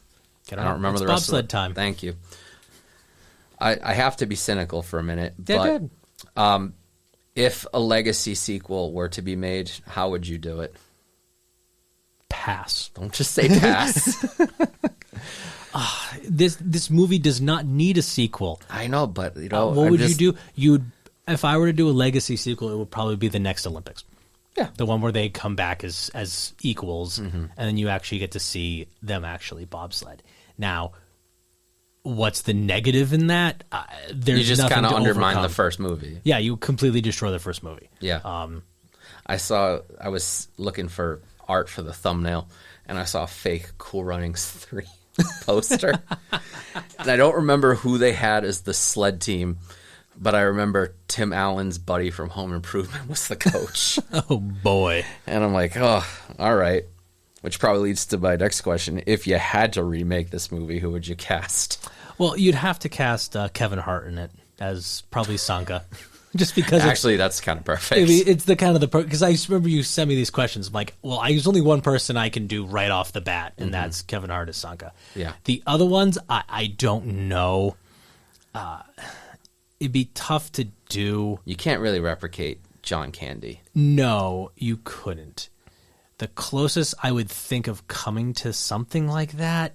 I don't remember the rest of it. Time. Thank you. I have to be cynical for a minute. Yeah, but if a legacy sequel were to be made, how would you do it? Pass. Don't just say pass. This movie does not need a sequel. I know, but what would you do? If I were to do a legacy sequel, it would probably be the next Olympics. Yeah, the one where they come back as equals, and then you actually get to see them actually bobsled. Now, what's the negative in that? There's you just kind of undermine the first movie. Yeah, you completely destroy the first movie. Yeah. I was looking for art for the thumbnail, and I saw a fake Cool Runnings 3 poster. And I don't remember who they had as the sled team, but I remember Tim Allen's buddy from Home Improvement was the coach. Oh, boy. And I'm like, oh, all right. Which probably leads to my next question. If you had to remake this movie, who would you cast? Well, you'd have to cast Kevin Hart in it as probably Sanka. Just because actually, that's kind of perfect. It's the kind of because I remember you sent me these questions. I'm like, well, there's only one person I can do right off the bat, and that's Kevin Hart as Sanka. Yeah. The other ones, I don't know. It'd be tough to do. You can't really replicate John Candy. No, you couldn't. The closest I would think of coming to something like that,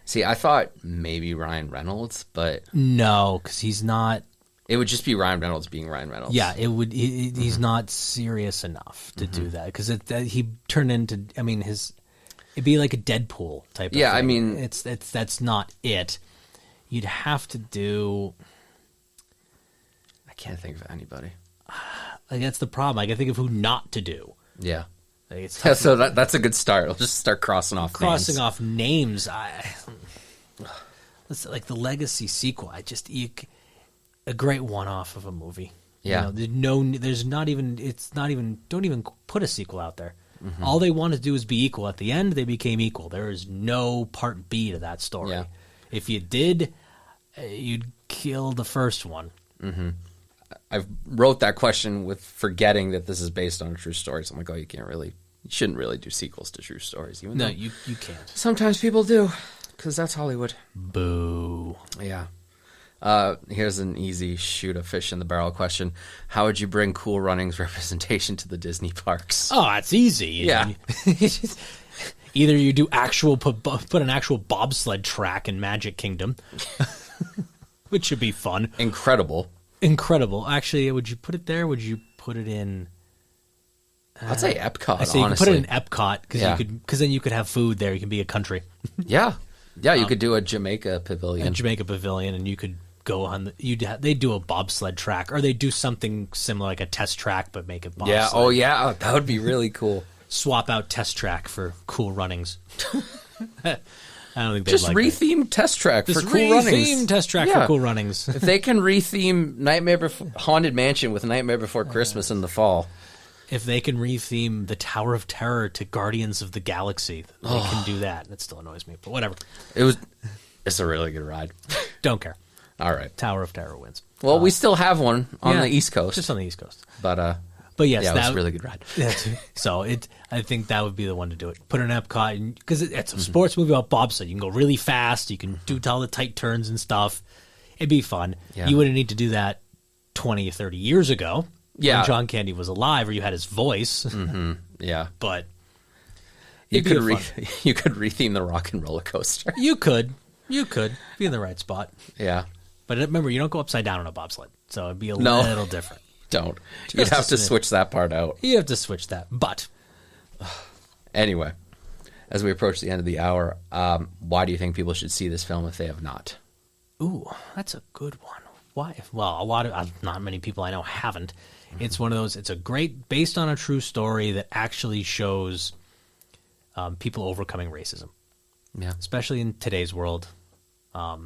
see, I thought maybe Ryan Reynolds, but no, because he's not. It would just be Ryan Reynolds being Ryan Reynolds. Yeah, it would. He's not serious enough to do that because he turned into. It'd be like a Deadpool type. Yeah, of thing. That's not it. You'd have to do. I can't think of anybody. That's the problem. I can think of who not to do. Yeah. So that's a good start. I'll just start crossing off names. It's like the Legacy sequel. A great one-off of a movie. Yeah. There's not even. It's not even. Don't even put a sequel out there. All they want to do is be equal. At the end, they became equal. There is no part B to that story. Yeah. If you did, you'd kill the first one. I wrote that question with forgetting that this is based on a true story. So I'm like, you shouldn't really do sequels to true stories. No, you can't. Sometimes people do, because that's Hollywood. Boo. Yeah. Here's an easy shoot a fish in the barrel question. How would you bring Cool Runnings representation to the Disney parks? Oh, it's easy. Yeah. Either you do put an actual bobsled track in Magic Kingdom, which should be fun. Incredible. Actually, would you put it there? Would you put it in? I'd say Epcot. I say you could put it in Epcot because then you could have food there. You can be a country. Yeah. You could do a Jamaica pavilion. And you could go on. They do a bobsled track, or they do something similar, like a test track, but make it bobsled. Yeah. Oh yeah, that would be really cool. Swap out test track for Cool Runnings. I don't think they'd just like retheme test track for Cool Runnings. Retheme test track for Cool Runnings. If they can retheme Haunted Mansion with Nightmare Before Christmas in the fall. If they can retheme the Tower of Terror to Guardians of the Galaxy, they can do that. That still annoys me, but whatever. It's a really good ride. Don't care. All right. Tower of Terror wins. Well, we still have one on the East Coast. Just on the East Coast. But yes, yeah, it was a really good ride. So I think that would be the one to do it. Put it in Epcot, because it's a sports movie about bobsled. You can go really fast. You can do all the tight turns and stuff. It'd be fun. Yeah. You wouldn't need to do that 20 or 30 years ago when John Candy was alive, or you had his voice. Mm-hmm. Yeah. But you could retheme the Rock and Roller Coaster. You could be in the right spot. Yeah. But remember, you don't go upside down on a bobsled, so it'd be a little different. Don't. You'd have to switch that part out. You have to switch that. But anyway, as we approach the end of the hour, why do you think people should see this film if they have not? Ooh, that's a good one. Why? Well, not many people I know haven't. It's one of those. It's a great, based on a true story that actually shows people overcoming racism. Yeah, especially in today's world, where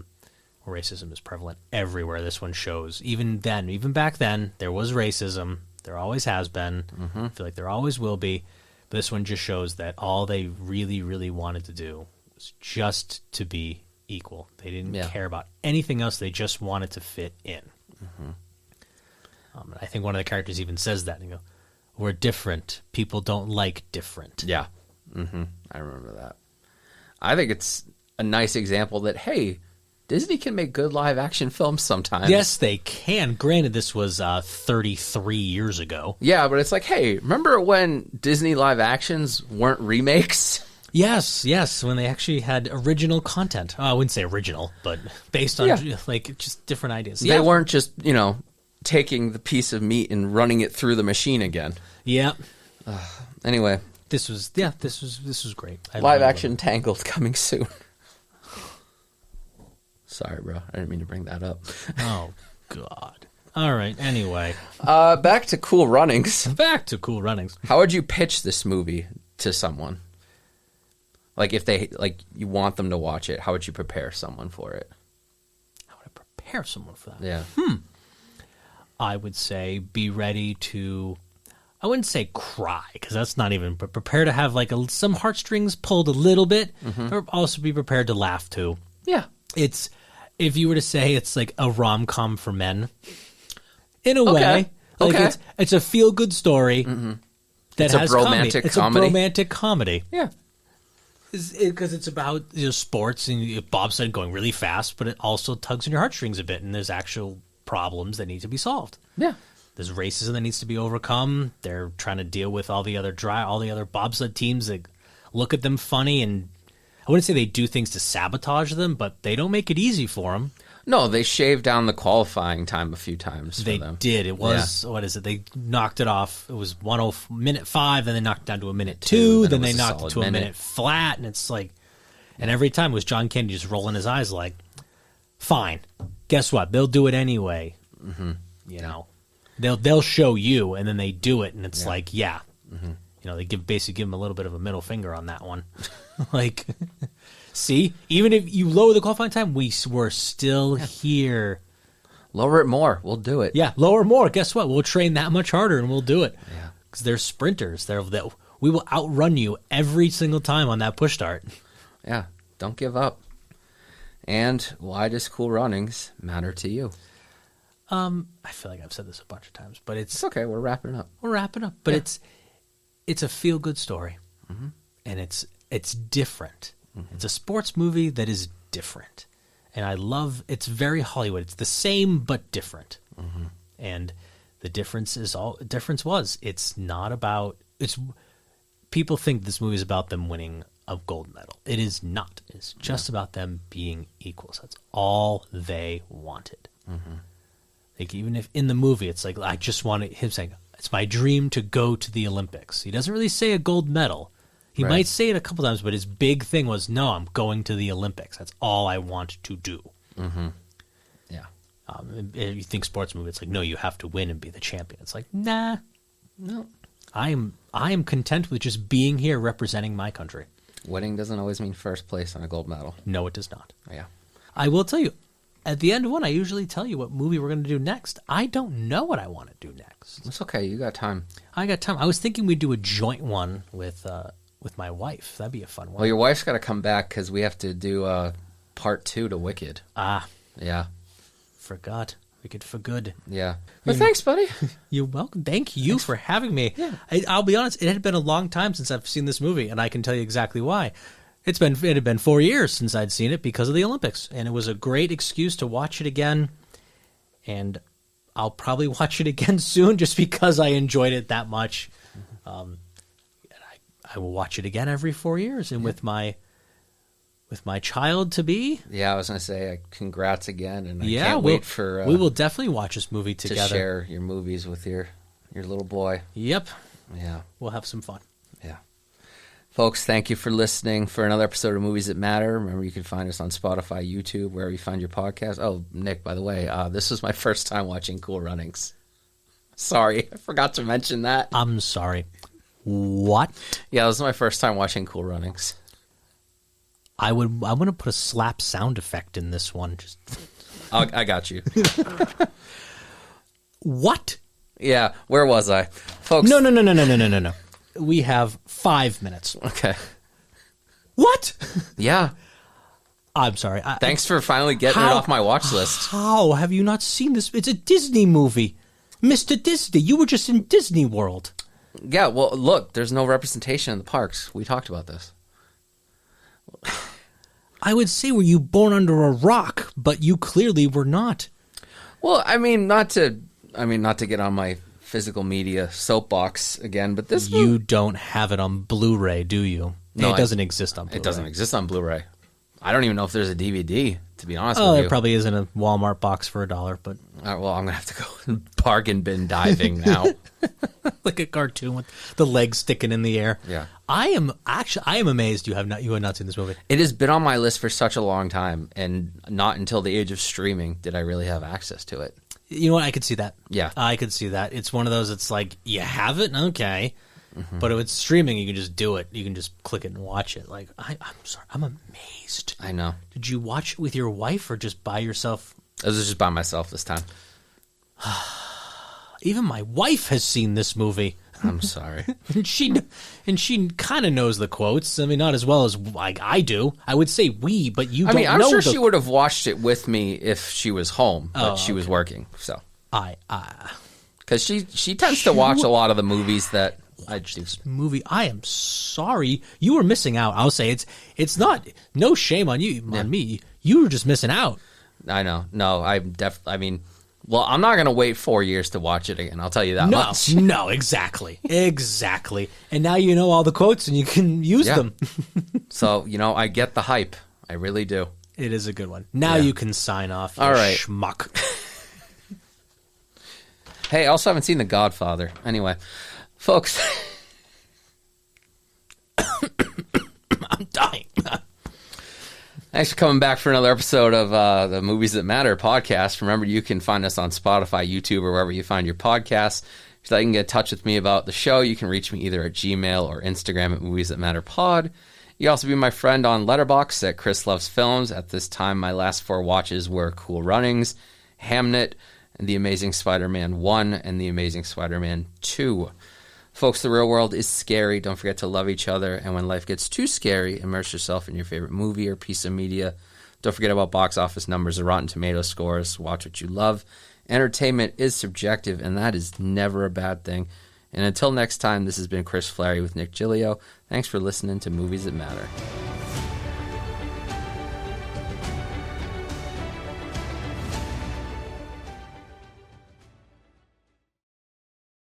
racism is prevalent everywhere. This one shows. Even back then, there was racism. There always has been. I feel like there always will be. But this one just shows that all they really, really wanted to do was just to be equal. They didn't care about anything else. They just wanted to fit in. And I think one of the characters even says that. And you go, "We're different. People don't like different." Yeah, I remember that. I think it's a nice example that, hey, Disney can make good live-action films sometimes. Yes, they can. Granted, this was 33 years ago. Yeah, but it's like, hey, remember when Disney live-actions weren't remakes? Yes, when they actually had original content. I wouldn't say original, but based on like just different ideas. They weren't just, taking the piece of meat and running it through the machine again. Yeah. Anyway, this was great. Live action Tangled coming soon. Sorry, bro. I didn't mean to bring that up. Oh God. All right. Anyway, back to Cool Runnings. How would you pitch this movie to someone? Like, if you want them to watch it, how would you prepare someone for it? How would I prepare someone for that? Yeah. I would say be ready to, I wouldn't say cry, because that's not even, but prepare to have some heartstrings pulled a little bit, or also be prepared to laugh too. Yeah. If you were to say it's like a rom-com for men, in a way. It's a feel-good story that has comedy. It's a romantic comedy. Yeah. Because it's about sports and bobsled going really fast, but it also tugs on your heartstrings a bit, and there's actual problems that need to be solved. Yeah, there's racism that needs to be overcome. They're trying to deal with all the other bobsled teams that look at them funny, and I wouldn't say they do things to sabotage them, but they don't make it easy for them. No, they shaved down the qualifying time a few times for them. They did. It was, what is it? They knocked it off. It was minute 5, then they knocked it down to a minute 2, then they knocked it to a minute flat, and it's like, and every time it was John Candy just rolling his eyes like, fine, guess what? They'll do it anyway. They'll show you, and then they do it, and it's like, they basically give them a little bit of a middle finger on that one. Like, see, even if you lower the qualifying time, we're still here. Lower it more. We'll do it. Yeah, lower more. Guess what? We'll train that much harder, and we'll do it. Yeah, because they're sprinters. We will outrun you every single time on that push start. Yeah, don't give up. And why does Cool Runnings matter to you? I feel like I've said this a bunch of times, but it's okay. We're wrapping up. But it's a feel good story, and it's different. It's a sports movie that is different, and I love. It's very Hollywood. It's the same but different, and the difference was it's not about it's. People think this movie is about them winning a gold medal. It is not. It's just about them being equals. That's all they wanted. Like, even if in the movie it's like, I just wanted him saying, it's my dream to go to the Olympics. He doesn't really say a gold medal. He might say it a couple times, but his big thing was, no, I'm going to the Olympics. That's all I want to do. Yeah. If you think sports movie, it's like, no, you have to win and be the champion. It's like, nah. No. I am content with just being here representing my country. Winning doesn't always mean first place on a gold medal. No, it does not. Yeah. I will tell you, at the end of one, I usually tell you what movie we're going to do next. I don't know what I want to do next. It's okay. You got time. I got time. I was thinking we'd do a joint one with my wife. That'd be a fun one. Well, your wife's got to come back because we have to do part 2 to Wicked. Ah. Yeah. Forgot. Wicked for good. Yeah. Well, thanks, buddy. You're welcome. Thank you for having me. Yeah. I'll be honest, it had been a long time since I've seen this movie, and I can tell you exactly why. It had been 4 years since I'd seen it because of the Olympics, and it was a great excuse to watch it again, and I'll probably watch it again soon just because I enjoyed it that much. And I will watch it again every 4 years, and with my child to be. Yeah, I was going to say congrats again, and I can't wait for we will definitely watch this movie together. To share your movies with your little boy. Yep. Yeah. We'll have some fun. Yeah. Folks, thank you for listening for another episode of Movies That Matter. Remember, you can find us on Spotify, YouTube, wherever you find your podcast. Oh, Nick, by the way, this was my first time watching Cool Runnings. Sorry, I forgot to mention that. I'm sorry. What? Yeah, this was my first time watching Cool Runnings. I want to put a slap sound effect in this one. Just I got you. What? Yeah, where was I? Folks. No. We have 5 minutes. Okay. What? Yeah. I'm sorry. Thanks for finally getting it off my watch list. How have you not seen this? It's a Disney movie. Mr. Disney, you were just in Disney World. Yeah, well, look, there's no representation in the parks. We talked about this. I would say, were you born under a rock, but you clearly were not. Well, I mean, not to get on my physical media soapbox again, but this you don't have it on Blu-ray, do you? No, it doesn't exist on Blu-ray. It doesn't exist on Blu-ray. I don't even know if there's a DVD, to be honest with you. There probably is in a Walmart box for $1, but well, I'm gonna have to go bargain bin diving now. Like a cartoon with the legs sticking in the air. Yeah. I am amazed you have not seen this movie. It has been on my list for such a long time, and not until the age of streaming did I really have access to it. You know what? I could see that. Yeah. I could see that. It's one of those, it's like, you have it? Okay. Mm-hmm. But if it's streaming, you can just do it. You can just click it and watch it. Like, I'm sorry. I'm amazed. I know. Did you watch it with your wife or just by yourself? I was just by myself this time. Even my wife has seen this movie. I'm sorry. and she kind of knows the quotes. I mean, not as well as like I do. I would say we, but you don't know. I'm sure she would have watched it with me if she was home, but she was working. So because she tends to watch a lot of the movies that I do. Movie. I am sorry. You were missing out. I'll say it's not no shame on you on me. You were just missing out. I know. No, well, I'm not going to wait 4 years to watch it again. I'll tell you that much. No, exactly. Exactly. And now you know all the quotes and you can use them. So, I get the hype. I really do. It is a good one. Now you can sign off, you all right. schmuck. Hey, I also haven't seen The Godfather. Anyway, folks. I'm dying. Thanks for coming back for another episode of the Movies That Matter podcast. Remember, you can find us on Spotify, YouTube, or wherever you find your podcasts. If you'd like to get in touch with me about the show, you can reach me either at Gmail or Instagram at Movies That Matter Pod. You can also be my friend on Letterboxd at Chris Loves Films. At this time, my last 4 watches were Cool Runnings, Hamnet, and The Amazing Spider-Man 1 and The Amazing Spider-Man 2. Folks, the real world is scary. Don't forget to love each other. And when life gets too scary, immerse yourself in your favorite movie or piece of media. Don't forget about box office numbers or Rotten Tomato scores. Watch what you love. Entertainment is subjective, and that is never a bad thing. And until next time, this has been Chris Flaherty with Nick Giglio. Thanks for listening to Movies That Matter.